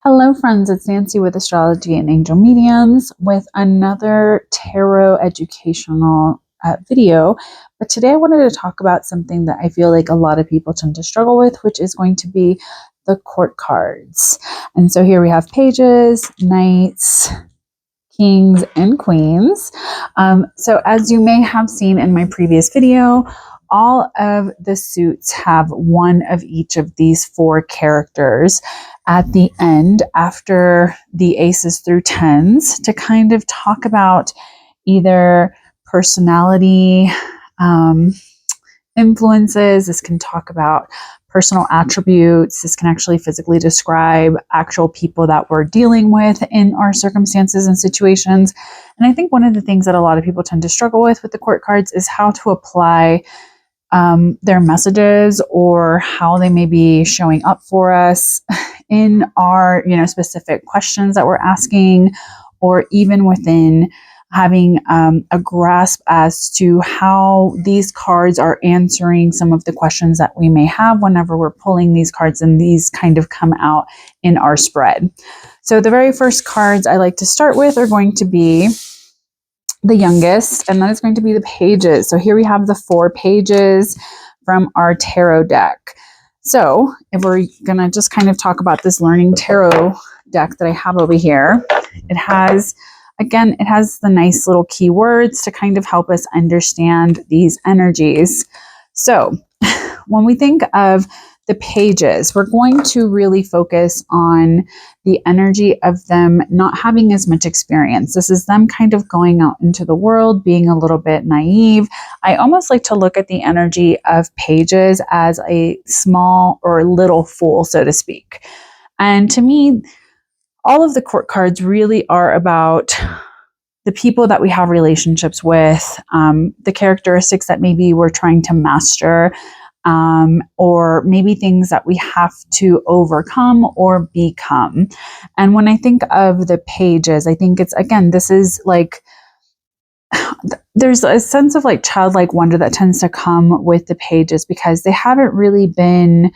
Hello, friends. It's Nancy with Astrology and Angel Mediums with another tarot educational video. But today I wanted to talk about something that I feel like a lot of people tend to struggle with, which is going to be the court cards. And so here we have pages, knights, kings, and queens. So as you may have seen in my previous video, all of the suits have one of each of these four characters at the end after the aces through tens to kind of talk about either personality influences. This can talk about personal attributes. This can actually physically describe actual people that we're dealing with in our circumstances and situations. And I think one of the things that a lot of people tend to struggle with the court cards is how to apply their messages or how they may be showing up for us in our, specific questions that we're asking, or even within having a grasp as to how these cards are answering some of the questions that we may have whenever we're pulling these cards and these kind of come out in our spread. So the very first cards I like to start with are going to be the youngest, and that is going to be the pages. So here we have the 4 pages from our tarot deck. So if we're going to just kind of talk about this learning tarot deck that I have over here, it has the nice little keywords to kind of help us understand these energies. So when we think of the pages, we're going to really focus on the energy of them not having as much experience. This is them kind of going out into the world, being a little bit naive. I almost like to look at the energy of pages as a small or little fool, so to speak. And to me, all of the court cards really are about the people that we have relationships with, the characteristics that maybe we're trying to master, or maybe things that we have to overcome or become. And when I think of the pages, I think it's, again, this is like, there's a sense of like childlike wonder that tends to come with the pages because they haven't really been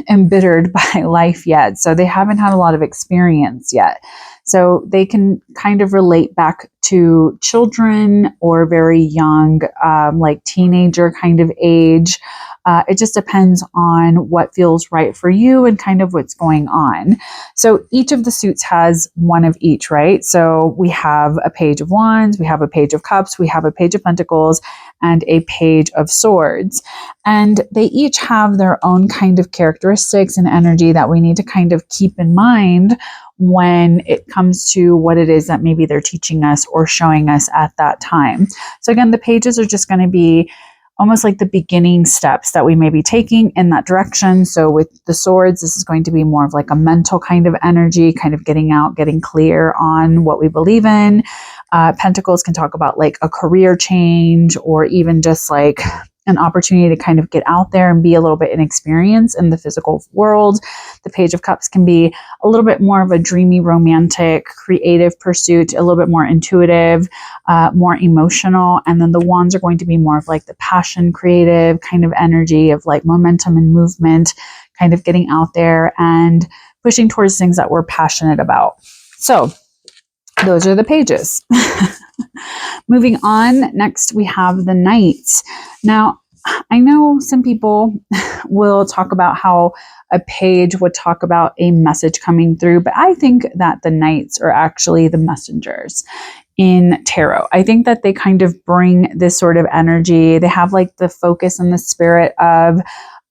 embittered by life yet. So they haven't had a lot of experience yet. So they can kind of relate back to children or very young, like teenager kind of age. It just depends on what feels right for you and kind of what's going on. So each of the suits has one of each, right? So we have a page of wands, we have a page of cups, we have a page of pentacles, and a page of swords. And they each have their own kind of characteristics and energy that we need to kind of keep in mind when it comes to what it is that maybe they're teaching us or showing us at that time. So again, the pages are just going to be almost like the beginning steps that we may be taking in that direction. So with the swords, this is going to be more of like a mental kind of energy, kind of getting out, getting clear on what we believe in. Pentacles can talk about like a career change or even just like an opportunity to kind of get out there and be a little bit inexperienced in the physical world. The Page of Cups can be a little bit more of a dreamy, romantic, creative pursuit, a little bit more intuitive, more emotional. And then the wands are going to be more of like the passion, creative kind of energy of like momentum and movement, kind of getting out there and pushing towards things that we're passionate about. So those are the pages. Moving on, next we have the knights. Now, I know some people will talk about how a page would talk about a message coming through, but I think that the knights are actually the messengers in tarot. I think that they kind of bring this sort of energy. They have like the focus and the spirit of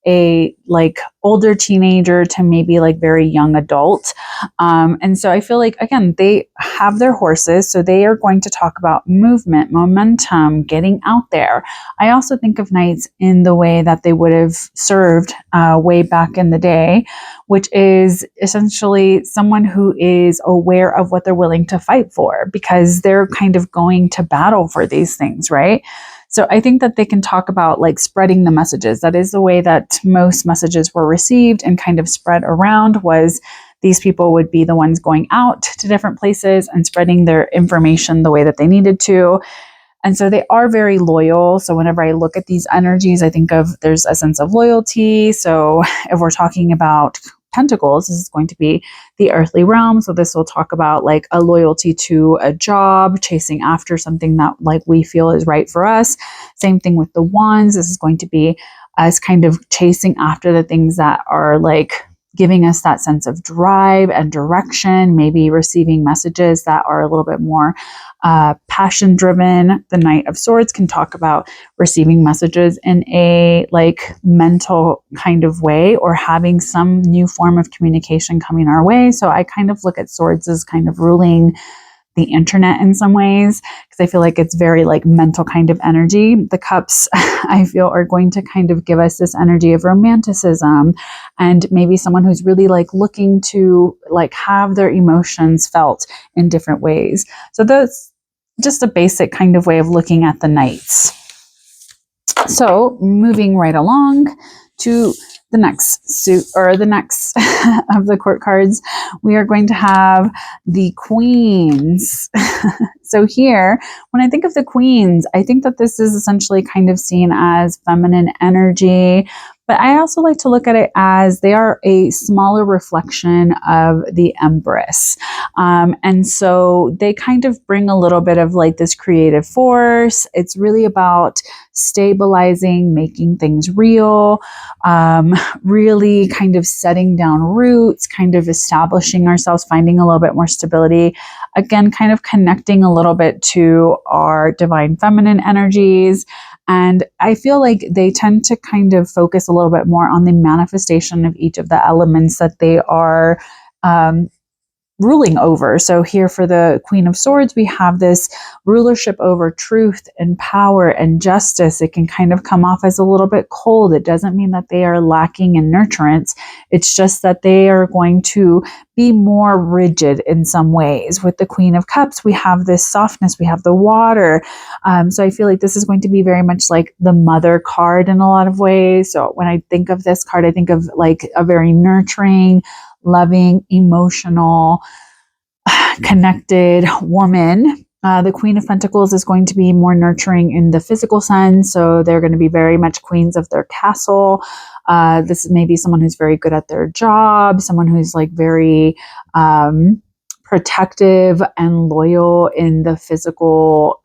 a like older teenager to maybe like very young adult. And so I feel like, again, they have their horses. So they are going to talk about movement, momentum, getting out there. I also think of knights in the way that they would have served way back in the day, which is essentially someone who is aware of what they're willing to fight for because they're kind of going to battle for these things, right? So I think that they can talk about like spreading the messages. That is the way that most messages were received and kind of spread around, was these people would be the ones going out to different places and spreading their information the way that they needed to. And so they are very loyal. So whenever I look at these energies, I think of there's a sense of loyalty. So if we're talking about Pentacles, this is going to be the earthly realm. So this will talk about like a loyalty to a job, chasing after something that like we feel is right for us. Same thing with the Wands. This is going to be us kind of chasing after the things that are like giving us that sense of drive and direction, maybe receiving messages that are a little bit more passion driven. The Knight of Swords can talk about receiving messages in a like mental kind of way, or having some new form of communication coming our way. So I kind of look at swords as kind of ruling the internet in some ways, because I feel like it's very like mental kind of energy. The cups, I feel, are going to kind of give us this energy of romanticism, and maybe someone who's really like looking to like have their emotions felt in different ways. So that's just a basic kind of way of looking at the knights. So moving right along to the next suit, or the next of the court cards, we are going to have the queens. So here, when I think of the queens, I think that this is essentially kind of seen as feminine energy, but I also like to look at it as they are a smaller reflection of the Empress. And so they kind of bring a little bit of like this creative force. It's really about stabilizing, making things real, really kind of setting down roots, kind of establishing ourselves, finding a little bit more stability. Again, kind of connecting a little bit to our divine feminine energies. And I feel like they tend to kind of focus a little bit more on the manifestation of each of the elements that they are ruling over. So here for the Queen of Swords, we have this rulership over truth and power and justice. It can kind of come off as a little bit cold. It doesn't mean that they are lacking in nurturance. It's just that they are going to be more rigid in some ways. With the Queen of Cups, we have this softness, we have the water. So I feel like this is going to be very much like the mother card in a lot of ways. So when I think of this card, I think of like a very nurturing, loving, emotional, connected woman. The Queen of Pentacles is going to be more nurturing in the physical sense. So they're going to be very much queens of their castle. This may be someone who's very good at their job, someone who's like very protective and loyal in the physical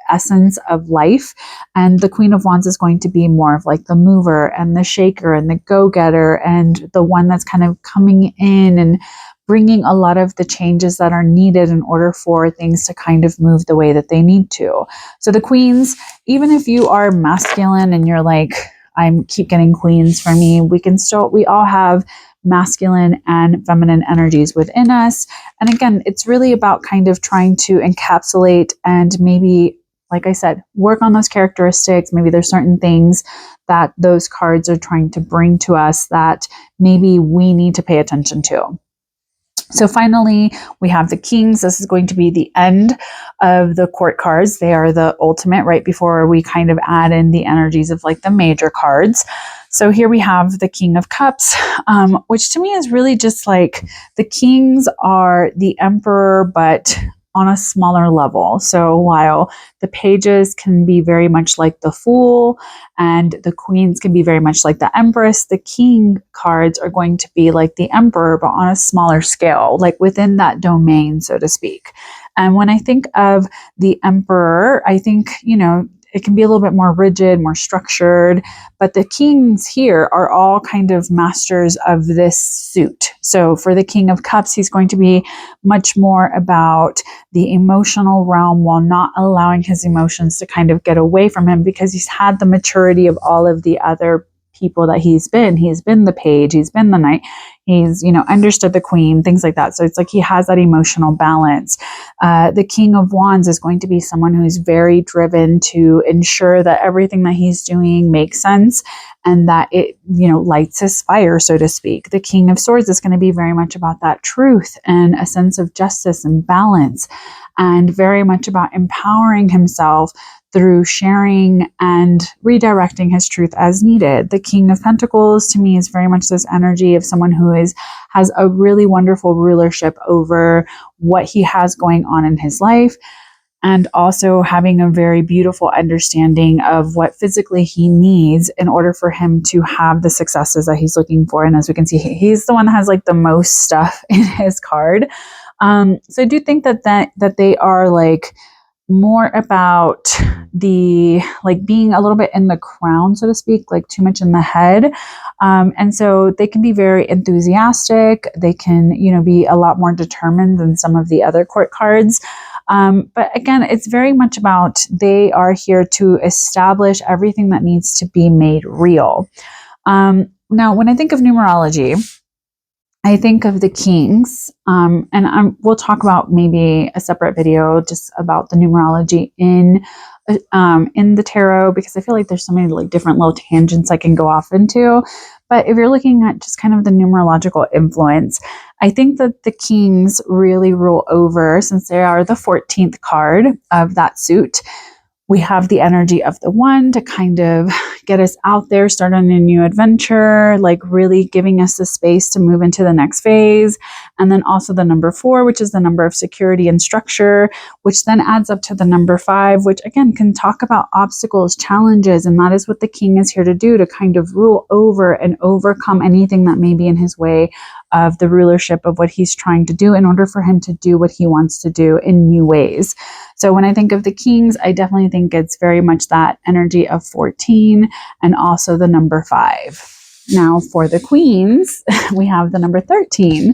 essence of life. And the Queen of Wands is going to be more of like the mover and the shaker and the go-getter, and the one that's kind of coming in and bringing a lot of the changes that are needed in order for things to kind of move the way that they need to. So the queens, even if you are masculine and you're like, keep getting queens for me, we all have masculine and feminine energies within us. And again, it's really about kind of trying to encapsulate and maybe, like I said, work on those characteristics. Maybe there's certain things that those cards are trying to bring to us that maybe we need to pay attention to. So finally, we have the kings. This is going to be the end of the court cards. They are the ultimate, right before we kind of add in the energies of like the major cards. So here we have the King of Cups, which to me is really just like the kings are the emperor, but on a smaller level. So while the pages can be very much like the Fool and the queens can be very much like the Empress, the king cards are going to be like the emperor, but on a smaller scale, like within that domain, so to speak. And when I think of the emperor, I think, it can be a little bit more rigid, more structured, but the kings here are all kind of masters of this suit. So for the King of Cups, he's going to be much more about the emotional realm while not allowing his emotions to kind of get away from him, because he's had the maturity of all of the other people that he's been. He's been the page, he's been the knight, he's, understood the queen, things like that. So it's like he has that emotional balance. The King of Wands is going to be someone who's very driven to ensure that everything that he's doing makes sense and that it, lights his fire, so to speak. The King of Swords is going to be very much about that truth and a sense of justice and balance, and very much about empowering himself through sharing and redirecting his truth as needed. The King of Pentacles to me is very much this energy of someone who has a really wonderful rulership over what he has going on in his life. and also having a very beautiful understanding of what physically he needs in order for him to have the successes that he's looking for. And as we can see, he's the one that has like the most stuff in his card. So I do think that they are like more about the like being a little bit in the crown, so to speak, like too much in the head. And so they can be very enthusiastic. They can, be a lot more determined than some of the other court cards. But again, it's very much about they are here to establish everything that needs to be made real. Now, when I think of numerology, I think of the kings, and we'll talk about maybe a separate video just about the numerology in the tarot, because I feel like there's so many like different little tangents I can go off into. But if you're looking at just kind of the numerological influence, I think that the kings really rule over, since they are the 14th card of that suit. We have the energy of the 1 to kind of get us out there, start on a new adventure, like really giving us the space to move into the next phase. And then also the number 4, which is the number of security and structure, which then adds up to the number 5, which again can talk about obstacles, challenges. And that is what the king is here to do, to kind of rule over and overcome anything that may be in his way of the rulership of what he's trying to do in order for him to do what he wants to do in new ways. So when I think of the kings, I definitely think it's very much that energy of 14 and also the number 5. Now for the queens, we have the number 13.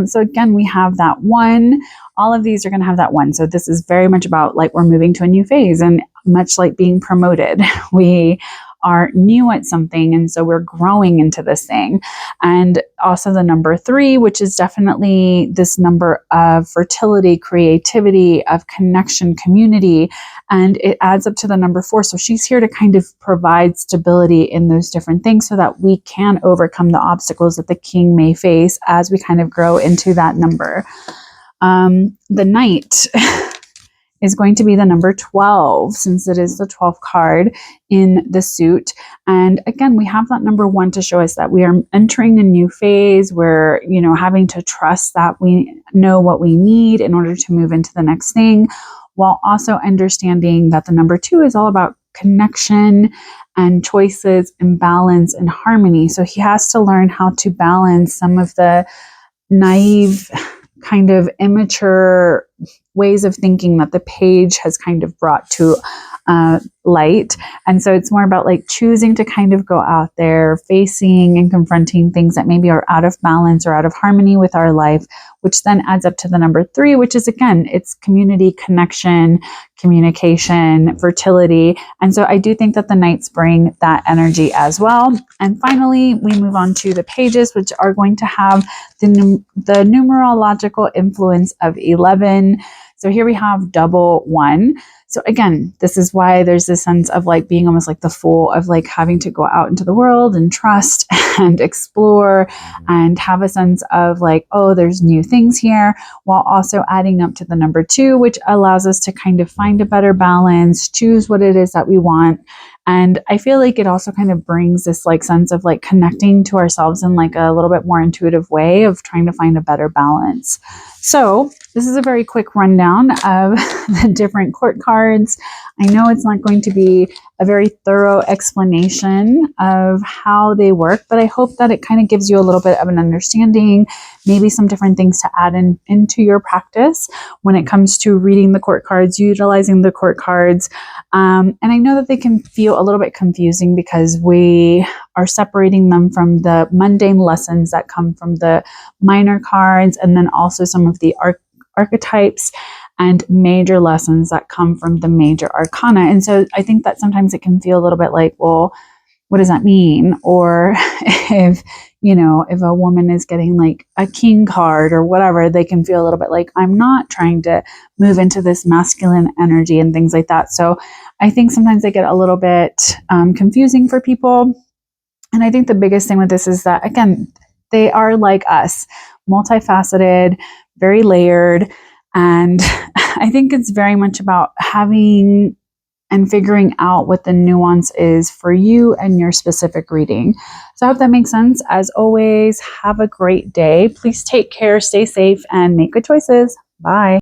So again, we have that 1. All of these are going to have that 1. So this is very much about like we're moving to a new phase, and much like being promoted, we are new at something, and so we're growing into this thing. And also the number 3, which is definitely this number of fertility, creativity, of connection, community, and it adds up to the number 4. So she's here to kind of provide stability in those different things so that we can overcome the obstacles that the king may face as we kind of grow into that number. The knight is going to be the number 12, since it is the 12th card in the suit. And again, we have that number 1 to show us that we are entering a new phase. We're, having to trust that we know what we need in order to move into the next thing, while also understanding that the number 2 is all about connection and choices and balance and harmony. So he has to learn how to balance some of the naive, kind of immature ways of thinking that the page has kind of brought to light. And so it's more about like choosing to kind of go out there, facing and confronting things that maybe are out of balance or out of harmony with our life, which then adds up to the number 3, which is, again, it's community, connection, communication, fertility. And so I do think that the knights bring that energy as well. And finally, we move on to the pages, which are going to have the numerological influence of 11. So here we have double 1. So again, this is why there's this sense of like being almost like the fool of like having to go out into the world and trust and explore and have a sense of like, oh, there's new things here, while also adding up to the number 2, which allows us to kind of find a better balance, choose what it is that we want. And I feel like it also kind of brings this like sense of like connecting to ourselves in like a little bit more intuitive way of trying to find a better balance. So this is a very quick rundown of the different court cards. I know it's not going to be a very thorough explanation of how they work, but I hope that it kind of gives you a little bit of an understanding, maybe some different things to add into your practice when it comes to reading the court cards, utilizing the court cards. And I know that they can feel a little bit confusing because we are separating them from the mundane lessons that come from the minor cards, and then also some of the archetypes and major lessons that come from the major arcana. And so I think that sometimes it can feel a little bit like, well, what does that mean? Or if a woman is getting like a king card or whatever, they can feel a little bit like, I'm not trying to move into this masculine energy and things like that. So I think sometimes they get a little bit confusing for people. And I think the biggest thing with this is that, again, they are like us, multifaceted, very layered. And I think it's very much about having and figuring out what the nuance is for you and your specific reading. So I hope that makes sense. As always, have a great day. Please take care, stay safe, and make good choices. Bye.